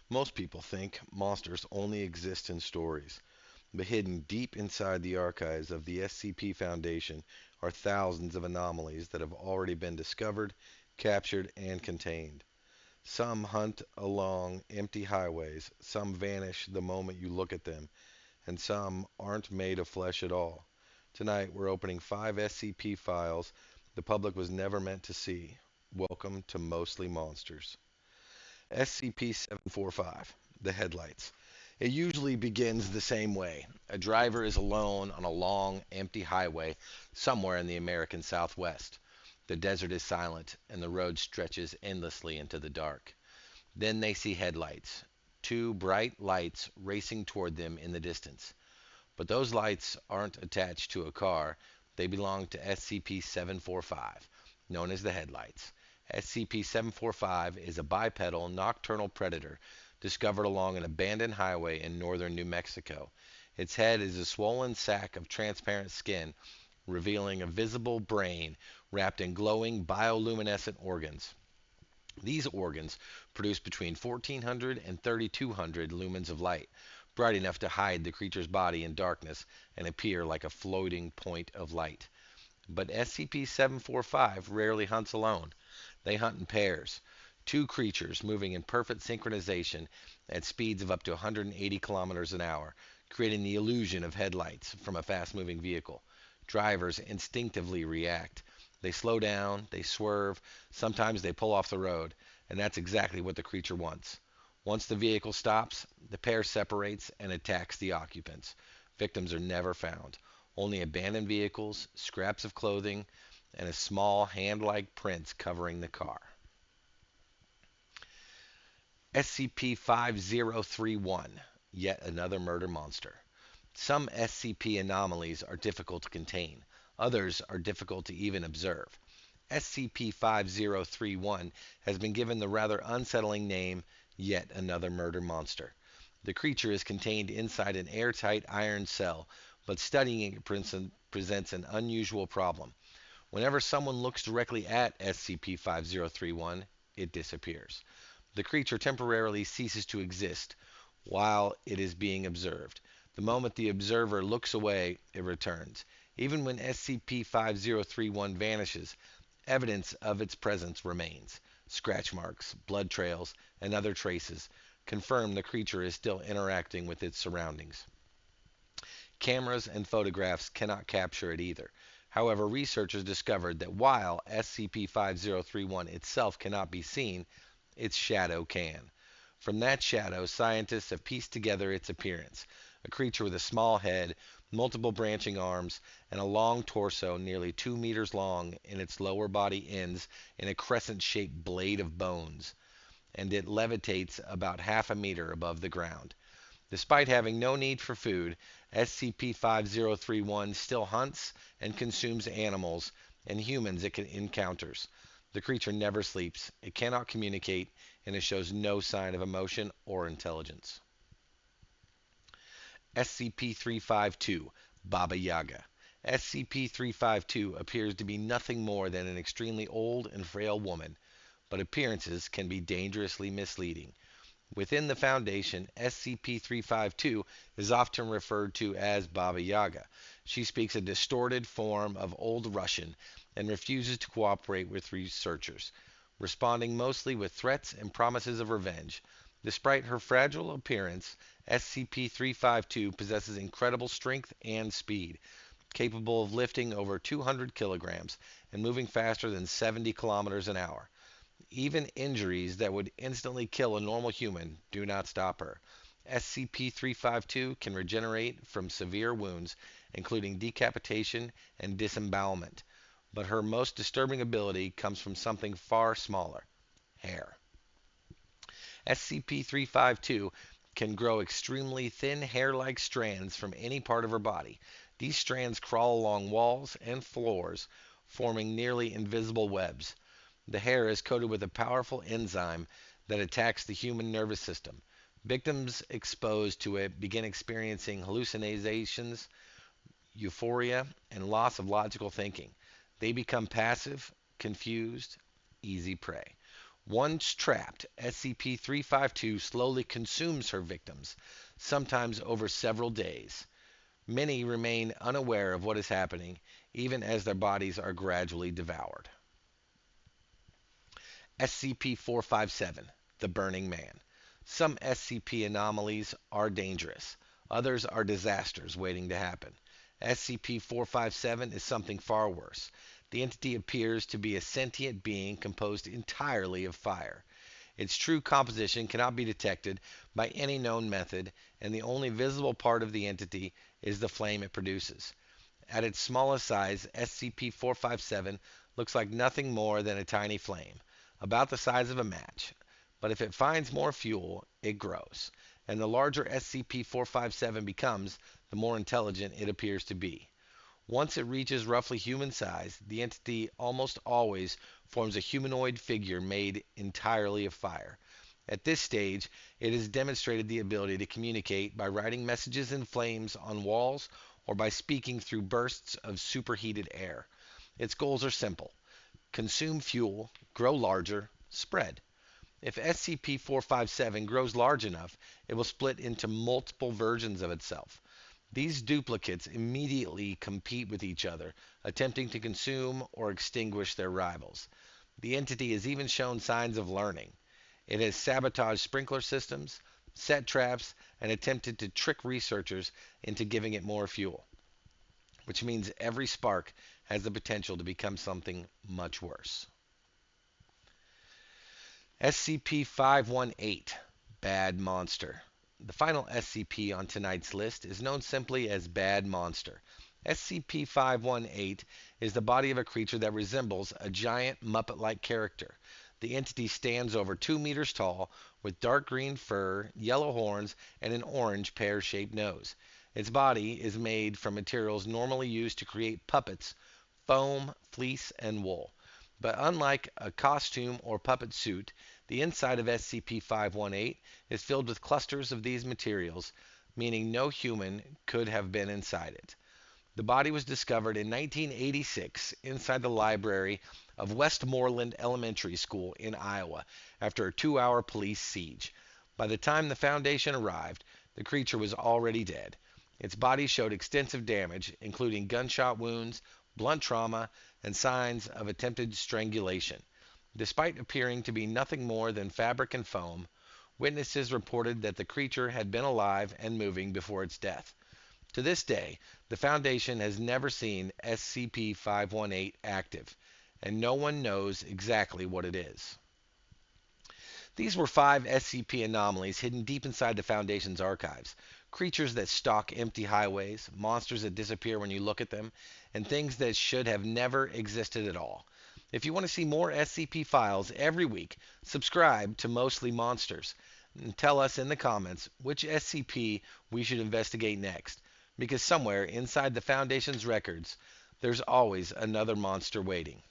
Most people think monsters only exist in stories, but hidden deep inside the archives of the SCP Foundation are thousands of anomalies that have already been discovered, captured, and contained. Some hunt along empty highways, some vanish the moment you look at them, and some aren't made of flesh at all. Tonight, we're opening 5 SCP files the public was never meant to see. Welcome to Mostly Monsters. SCP-745, the headlights. It usually begins the same way. A driver is alone on a long, empty highway somewhere in the American Southwest. The desert is silent, and the road stretches endlessly into the dark. Then they see headlights, two bright lights racing toward them in the distance. But those lights aren't attached to a car, they belong to SCP 745, known as the headlights. SCP 745 is a bipedal nocturnal predator discovered along an abandoned highway in northern New Mexico. Its head is a swollen sack of transparent skin, revealing a visible brain wrapped in glowing bioluminescent organs. These organs produce between 1400 and 3200 lumens of light, bright enough to hide the creature's body in darkness and appear like a floating point of light. But SCP-745 rarely hunts alone. They hunt in pairs, two creatures moving in perfect synchronization at speeds of up to 180 kilometers an hour, creating the illusion of headlights from a fast-moving vehicle. Drivers instinctively react. They slow down, they swerve, sometimes they pull off the road, and that's exactly what the creature wants. Once the vehicle stops, the pair separates and attacks the occupants. Victims are never found. Only abandoned vehicles, scraps of clothing, and a small hand-like prints covering the car. SCP-5031, yet another murder monster. Some SCP anomalies are difficult to contain. Others are difficult to even observe. SCP-5031 has been given the rather unsettling name, Yet Another Murder Monster. The creature is contained inside an airtight iron cell, but studying it presents an unusual problem. Whenever someone looks directly at SCP-5031, it disappears. The creature temporarily ceases to exist while it is being observed. The moment the observer looks away, it returns. Even when SCP-5031 vanishes, evidence of its presence remains. Scratch marks, blood trails, and other traces confirm the creature is still interacting with its surroundings. Cameras and photographs cannot capture it either. However, researchers discovered that while SCP-5031 itself cannot be seen, its shadow can. From that shadow, scientists have pieced together its appearance: a creature with a small head, multiple branching arms, and a long torso nearly 2 meters long, and its lower body ends in a crescent-shaped blade of bones, and it levitates about half a meter above the ground. Despite having no need for food, SCP-5031 still hunts and consumes animals and humans it encounters. The creature never sleeps, it cannot communicate, and it shows no sign of emotion or intelligence. SCP-352, Baba Yaga. SCP-352 appears to be nothing more than an extremely old and frail woman, but appearances can be dangerously misleading. Within the Foundation, SCP-352 is often referred to as Baba Yaga. She speaks a distorted form of Old Russian and refuses to cooperate with researchers, responding mostly with threats and promises of revenge. Despite her fragile appearance, SCP-352 possesses incredible strength and speed, capable of lifting over 200 kilograms and moving faster than 70 kilometers an hour. Even injuries that would instantly kill a normal human do not stop her. SCP-352 can regenerate from severe wounds, including decapitation and disembowelment, but her most disturbing ability comes from something far smaller: hair. SCP-352 can grow extremely thin hair-like strands from any part of her body. These strands crawl along walls and floors, forming nearly invisible webs. The hair is coated with a powerful enzyme that attacks the human nervous system. Victims exposed to it begin experiencing hallucinations, euphoria, and loss of logical thinking. They become passive, confused, easy prey. Once trapped, SCP-352 slowly consumes her victims, sometimes over several days. Many remain unaware of what is happening, even as their bodies are gradually devoured. SCP-457, the Burning Man. Some SCP anomalies are dangerous. Others are disasters waiting to happen. SCP-457 is something far worse. The entity appears to be a sentient being composed entirely of fire. Its true composition cannot be detected by any known method, and the only visible part of the entity is the flame it produces. At its smallest size, SCP-457 looks like nothing more than a tiny flame, about the size of a match. But if it finds more fuel, it grows, and the larger SCP-457 becomes, the more intelligent it appears to be. Once it reaches roughly human size, the entity almost always forms a humanoid figure made entirely of fire. At this stage, it has demonstrated the ability to communicate by writing messages in flames on walls or by speaking through bursts of superheated air. Its goals are simple: consume fuel, grow larger, spread. If SCP-457 grows large enough, it will split into multiple versions of itself. These duplicates immediately compete with each other, attempting to consume or extinguish their rivals. The entity has even shown signs of learning. It has sabotaged sprinkler systems, set traps, and attempted to trick researchers into giving it more fuel, which means every spark has the potential to become something much worse. SCP-518, Bad Monster. The final SCP on tonight's list is known simply as Bad Monster. SCP-518 is the body of a creature that resembles a giant Muppet-like character. The entity stands over 2 meters tall, with dark green fur, yellow horns, and an orange pear-shaped nose. Its body is made from materials normally used to create puppets: foam, fleece, and wool. But unlike a costume or puppet suit, the inside of SCP-518 is filled with clusters of these materials, meaning no human could have been inside it. The body was discovered in 1986 inside the library of Westmoreland Elementary School in Iowa after a 2-hour police siege. By the time the Foundation arrived, the creature was already dead. Its body showed extensive damage, including gunshot wounds, blunt trauma, and signs of attempted strangulation. Despite appearing to be nothing more than fabric and foam, witnesses reported that the creature had been alive and moving before its death. To this day, the Foundation has never seen SCP-518 active, and no one knows exactly what it is. These were 5 SCP anomalies hidden deep inside the Foundation's archives. Creatures that stalk empty highways, monsters that disappear when you look at them, and things that should have never existed at all. If you want to see more SCP files every week, subscribe to Mostly Monsters and tell us in the comments which SCP we should investigate next, because somewhere inside the Foundation's records, there's always another monster waiting.